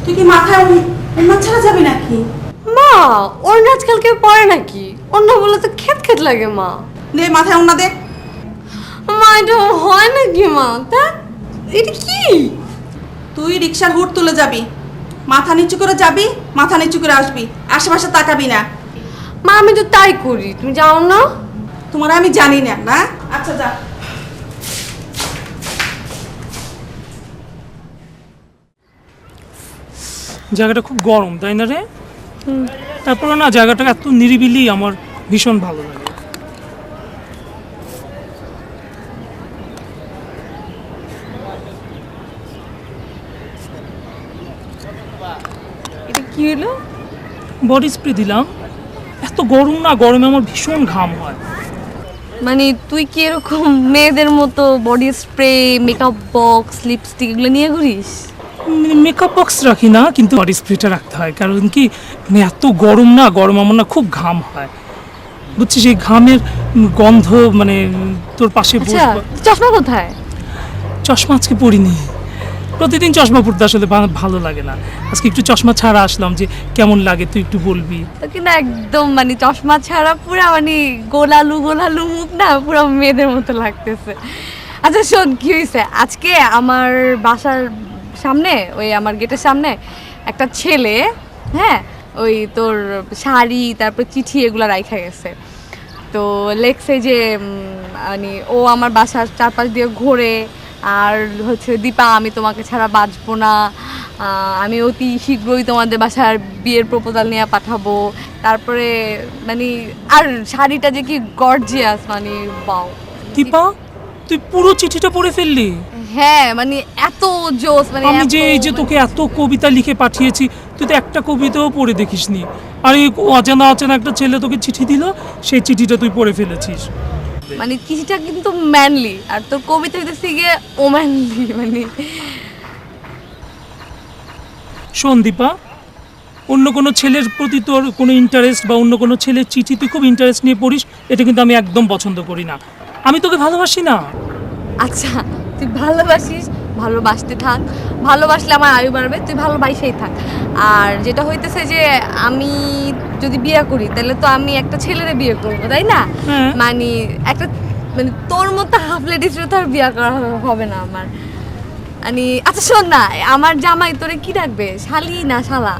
তুই কি মাথায় উন্নত ছাড়া যাবি নাকি? মা ওর আজকাল কেউ পড়ে নাকি? অন্য বলে তো খেত খেত লাগে মা। দে মাথায় উন্না দে। মা এটা হয় নাকি মা? তা এটা কি? তুই রিক্সার হুট তুলে যাবি, মাথা নিচু করে যাবি, মাথা নিচু করে আসবি, আশেপাশে তাকাবি না। মা আমি তো তাই করি, তুমি যাও না? তোমার আমি জানি না, না? আচ্ছা যা। জায়গাটা খুব গরম তাই না রে? তারপরে না জায়গাটা এত নিরিবিলি আমার ভীষণ ভালো লাগে। এটা কি হলো? বডি স্প্রে দিলাম। এত গরম না, গরমে আমার ভীষণ ঘাম হয়। মানে তুই কি এরকম মেয়েদের মতো body spray, makeup box, lipstick এগুলো নিয়ে ঘুরিস? মেকআপ বক্স রাখি না, কিন্তু বডি স্প্রেটা রাখতে হয়, কারণ কি মানে এত গরম না, গরম আমার না খুব ঘাম হয়, বুঝছিস? এই ঘামের গন্ধ মানে তোর পাশে আচ্ছা বসবো। চশমা কোথায়? চশমা আজকে পরিনি, প্রতিদিন চশমা পরতে আসলে ভালো লাগে না। আজকে একটু চশমা ছাড়া আসলাম, যে কেমন লাগে তুই একটু বলবি। তো কিনা একদম মানে চশমা ছাড়া পুরা মানে গোলালু গোলালু মুখ না, পুরো মেয়েদের মতো লাগতেছে। আচ্ছা শোন, কি হয়েছে আজকে আমার বাসার সামনে, ওই আমার গেটের সামনে একটা ছেলে, হ্যাঁ ওই তোর শাড়ি তারপর চিঠি এগুলো রাইখা গেছে। তো লেখছে যে মানে ও আমার বাসার চারপাশ দিয়ে ঘোরে, আর হচ্ছে দীপা আমি তোমাকে ছাড়া বাঁচবো না, আমি অতি শীঘ্রই তোমাদের বাসার বিয়ের প্রপোজাল নিয়ে পাঠাবো। তারপরে মানে আর শাড়িটা যে কি গর্জিয়াস, মানে বাও। দীপা, তুই পুরো চিঠিটা পড়ে ফেললি? হ্যাঁ মানে এত জোস, মানে আমি যে এই যে তোকে এত কবিতা লিখে পাঠিয়েছি, তুই তো একটা কবিতাও পড়ে দেখিসনি। আর এই অজানা অচেনা একটা ছেলে তোকে চিঠি দিল, সেই চিঠিটা তুই পড়ে ফেলেছিস। মানে চিঠিটা কিন্তু ম্যানলি, আর তোর কবিতা হইতেছে গিয়ে ওম্যানলি। মানে শোন দীপা, অন্য কোনো ছেলের প্রতি তোর কোনো ইন্টারেস্ট বা অন্য কোনো ছেলের চিঠি তুই খুব ইন্টারেস্ট নিয়ে পড়িস, এটা কিন্তু আমি একদম পছন্দ করি না। আমি তোকে ভালোবাসি না। আচ্ছা তুই ভালোবাসিস, ভালোবাসতে থাক, ভালোবাসলে আমার আয়ু বাড়বে, তুই ভালোবাসেই থাক। আর যেটা হইতেছে যে আমি যদি বিয়ে করি তাহলে তো আমি একটা ছেলেরে বিয়ে করবো, তাই না? হ্যাঁ। মানে একটা মানে তোর মতো হাফ লেডিসরে তো আর বিয়ে করা হবে না আমার। মানে আচ্ছা শোন না, আমার জামাই তোরে কি ডাকবে, শালি না শালা?